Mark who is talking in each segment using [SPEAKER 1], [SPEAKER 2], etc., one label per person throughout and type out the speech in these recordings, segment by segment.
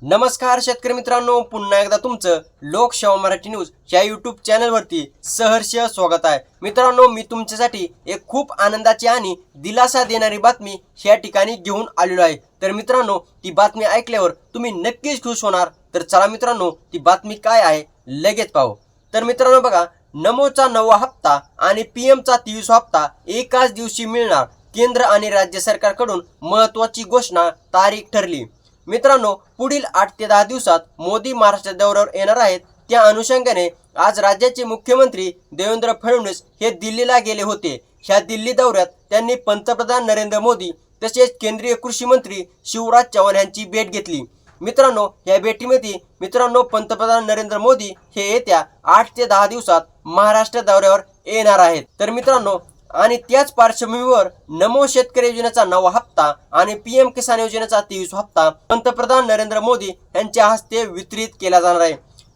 [SPEAKER 1] नमस्कार शेतकरी मित्रांनो, पुन्हा एकदा तुमचं लोकसेवा मराठी न्यूज या यूट्यूब चॅनलवरती सहर्ष स्वागत आहे। मित्रांनो, मी तुमच्यासाठी एक खूप आनंदाची आणि दिलासा देणारी बातमी या ठिकाणी घेऊन आलेलो आहे। तर मित्रांनो, ती बातमी ऐकल्यावर तुम्ही नक्कीच खुश होणार। तर चला मित्रांनो, ती बातमी काय आहे लगेच पाहू। तर मित्रांनो बघा, नमोचा 9वा हप्ता आणि पीएमचा 23वा हप्ता एकाच दिवशी मिळणार, केंद्र आणि राज्य सरकारकडून महत्त्वाची घोषणा, तारीख ठरली। मित्रांनो, पुढील 8 ते 10 दिवसात मोदी महाराष्ट्र दौऱ्यावर येणार आहेत। त्या अनुषंगाने आज राज्याचे मुख्यमंत्री देवेंद्र फडणवीस हे दिल्लीला गेले होते। ह्या दिल्ली दौऱ्यात त्यांनी पंतप्रधान नरेंद्र मोदी तसेच केंद्रीय कृषी मंत्री शिवराज चौहान यांची भेट घेतली। मित्रांनो, या भेटीमध्ये पंतप्रधान नरेंद्र मोदी हे येत्या 8 ते 10 दिवसात महाराष्ट्र दौऱ्यावर येणार आहेत। तर मित्रांनो, आणि त्याच पार्श्वभूमीवर नमो शेतकरी योजनेचा 9वा हप्ता आणि पीएम किसान योजनेचा 23वा हप्ता पंतप्रधान नरेंद्र मोदी यांच्या हस्ते वितरित केला जाणार आहे।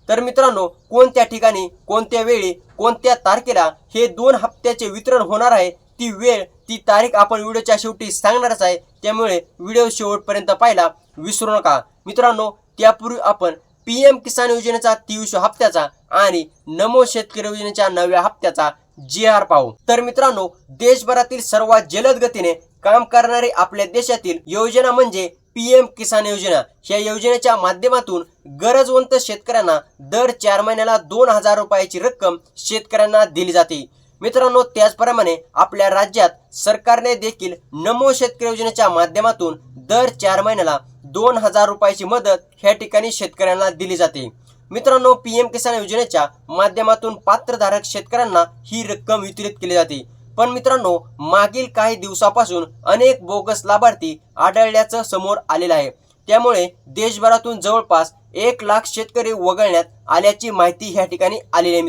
[SPEAKER 1] तर मित्रांनो, कोणत्या ठिकाणी, कोणत्या वेळी, कोणत्या तारखेला हे 2 हप्त्याचे वितरण होणार आहे, ती वेळ, ती तारीख आपण व्हिडिओच्या शेवटी सांगणारच आहे। त्यामुळे व्हिडिओ शेवटपर्यंत पाहायला विसरू नका। मित्रांनो, त्यापूर्वी आपण पीएम किसान योजनेचा 23व्या हप्त्याचा आणि नमो शेतकरी योजनेच्या 9व्या हप्त्याचा GR पाहू। तर मित्रांनो, देशभरातील सर्वात जलद गतीने काम करणारी आपल्या देशातील योजना म्हणजे पीएम किसान योजना। या योजनेच्या माध्यमातून गरजवंत शेतकऱ्यांना दर 4 महिन्याला 2000 रुपयाची रक्कम शेतकऱ्यांना दिली जाते। मित्रांनो, त्याचप्रमाणे आपल्या राज्यात सरकारने देखील नमो शेतकरी योजनेच्या माध्यमातून दर 4 महिन्याला 2000 रुपयाची मदत या ठिकाणी शेतकऱ्यांना दिली जाते। मित्रांनो, पीएम किसान योजनेच्या माध्यमातून पात्रधारक शेतकऱ्यांना ही रक्कम वितरित केली जाते। पण मित्रांनो, मागील काही दिवसापासून अनेक बोगस लाभार्थी आढळल्याचं समोर आलेलं आहे। त्यामुळे देशभरातून जवळपास 1 लाख शेतकरी वगळण्यात आल्याची माहिती या ठिकाणी आलेली आहे।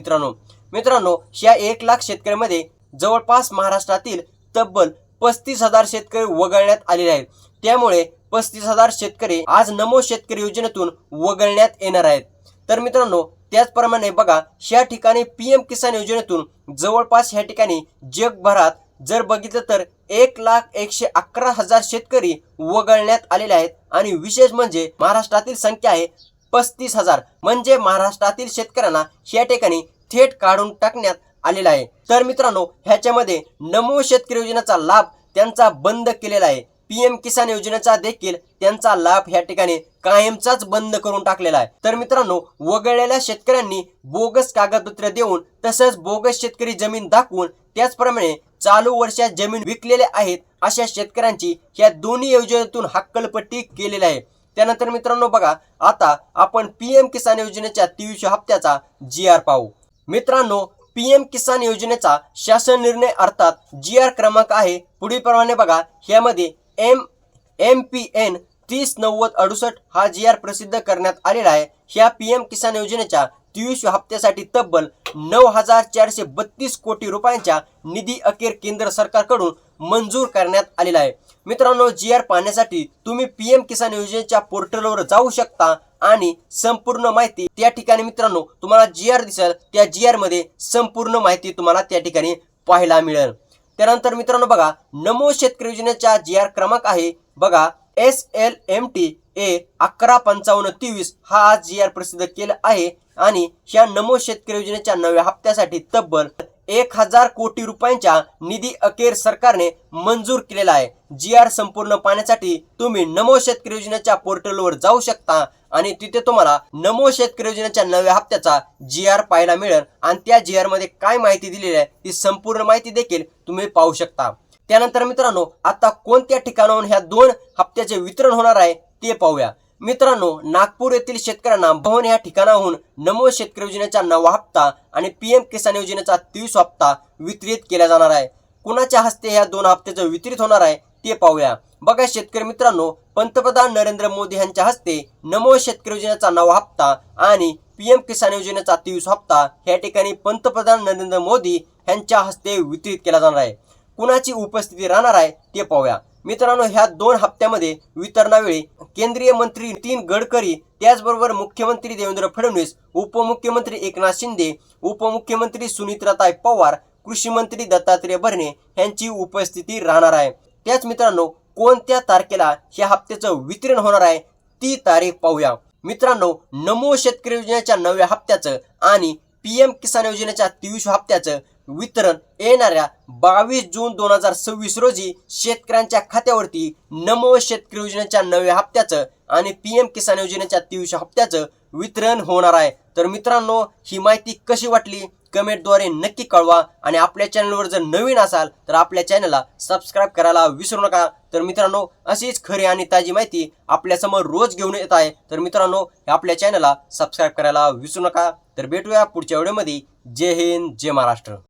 [SPEAKER 1] मित्रांनो, या 1 लाख शेतकऱ्यांमध्ये जवळपास महाराष्ट्रातील तब्बल 35,000 शेतकरी वगळण्यात आलेले आहेत। त्यामुळे 35,000 शेतकरी आज नमो शेतकरी योजनेतून वगळण्यात येणार आहेत। तर मित्रांनो, त्याचप्रमाणे बघा, या ठिकाणी पीएम किसान योजनेतून जवळपास या ठिकाणी जगभरात जर बघितलं तर 1,111,000 शेतकरी वगळण्यात आलेले आहेत। आणि विशेष म्हणजे महाराष्ट्रातील संख्या आहे 35,000, म्हणजे महाराष्ट्रातील शेतकऱ्यांना या ठिकाणी थेट काढून टाकण्यात आलेला आहे। तर मित्रांनो, ह्याच्यामध्ये नमो शेतकरी योजनेचा लाभ त्यांचा बंद केलेला आहे। पीएम किसान योजनेचा देखील त्यांचा लाभ या ठिकाणी कायमचाच बंद करून टाकलेला आहे। तर मित्रांनो, वगळलेल्या शेतकऱ्यांनी बोगस कागदपत्र देऊन तसंच बोगस शेतकरी जमीन दाखवून त्याचप्रमाणे चालू वर्षात जमीन विकलेल्या आहेत अशा शेतकऱ्यांची या दोन्ही योजनेतून हक्कलपट्टी केलेली आहे। त्यानंतर मित्रांनो बघा, आता आपण पीएम किसान योजनेच्या 23व्या हप्त्याचा GR पाहू। मित्रांनो, पीएम किसान योजनेचा शासन निर्णय अर्थात GR क्रमांक आहे पुढील प्रमाणे बघा, यामध्ये MPN 309068 हा GR प्रसिद्ध करण्यात आलेला आहे। ह्या पीएम किसान योजनेच्या 23व्या हप्त्यासाठी तब्बल 9,432 कोटी रुपयांचा निधी अखेर केंद्र सरकारकडून मंजूर करण्यात आलेला आहे। मित्रांनो, GR पाहण्यासाठी तुम्ही पीएम किसान योजनेच्या पोर्टलवर जाऊ शकता आणि संपूर्ण माहिती त्या ठिकाणी मित्रांनो तुम्हाला GR दिसेल, त्या GR मध्ये संपूर्ण माहिती तुम्हाला त्या ठिकाणी पाहायला मिळेल। त्यानंतर मित्रांनो बघा, नमो शेतकरी योजनेचा GR क्रमांक आहे बघा, SLMT A 115523 हा आज GR प्रसिद्ध केला आहे। आणि ह्या नमो शेतकरी योजनेच्या 9व्या हप्त्यासाठी तब्बल 1000 कोटी रुपयांचा निधी अखेर सरकारने मंजूर केलेला आहे। GR संपूर्ण पाहण्यासाठी तुम्ही नमो शेतकरी योजनेच्या पोर्टलवर जाऊ शकता आणि तिथे तुम्हाला नमो शेतकरी योजनेच्या 9व्या हप्त्याचा GR पाहायला मिळेल आणि त्या GR मध्ये काय माहिती दिलेली आहे ती संपूर्ण माहिती देखील तुम्ही पाहू शकता। त्यानंतर मित्रांनो, आता कोणत्या ठिकाणाहून ह्या 2 हप्त्याचे वितरण होणार आहे ते पाहूया। मित्रांनो, नागपूर येथील शेतकऱ्यांना भवन या ठिकाणाहून नमो शेतकरी योजनेचा 9वा हप्ता आणि पीएम किसान योजनेचा 23वा हप्ता वितरित केला जाणार आहे। कुणाच्या हस्ते ह्या 2 हप्त्याचं वितरित होणार आहे ते पाहूया। बघा शेतकरी मित्रांनो, पंतप्रधान नरेंद्र मोदी यांच्या हस्ते नमो शेतकरी योजनेचा 9वा हप्ता आणि पीएम किसान योजनेचा 23वा हप्ता या ठिकाणी पंतप्रधान नरेंद्र मोदी यांच्या हस्ते वितरित केला जाणार आहे। कुणाची उपस्थिती राहणार आहे ते पाहूया। मित्रांनो, ह्या 2 हप्त्यामध्ये वितरणावेळी केंद्रीय मंत्री नितीन गडकरी, त्याचबरोबर मुख्यमंत्री देवेंद्र फडणवीस, उपमुख्यमंत्री एकनाथ शिंदे, उपमुख्यमंत्री सुनीत्राताई पवार, कृषी मंत्री दत्तात्रय भरणे यांची उपस्थिती राहणार आहे। त्याच मित्रांनो, कोणत्या तारखेला या हप्त्याचं वितरण होणार आहे ती तारीख पाहूया. मित्रांनो, नमो शेतकरी योजनेच्या 9व्या हप्त्याचं आणि PM किसान योजनेच्या 23व्या हप्त्याचं वितरण येणाऱ्या 22 जून 2026 रोजी शेतकऱ्यांच्या खात्यावरती नमो शेतकरी योजनेच्या 9व्या हप्त्याचं आणि PM किसान योजनेच्या 23व्या हप्त्याचं वितरण होणार आहे. तर मित्रांनो, ही माहिती कशी वाटली कमेंटद्वारे नक्की कळवा आणि आपल्या चॅनलवर जर नवीन असाल तर आपल्या चॅनलला सबस्क्राईब करायला विसरू नका. तर मित्रांनो, अशीच खरी आणि ताजी माहिती आपल्यासमोर रोज घेऊन येत आहे. तर मित्रांनो, आपल्या चॅनलला सबस्क्राईब करायला विसरू नका. तर भेटूया पुढच्या व्हिडिओमध्ये. जय हिंद, जय महाराष्ट्र.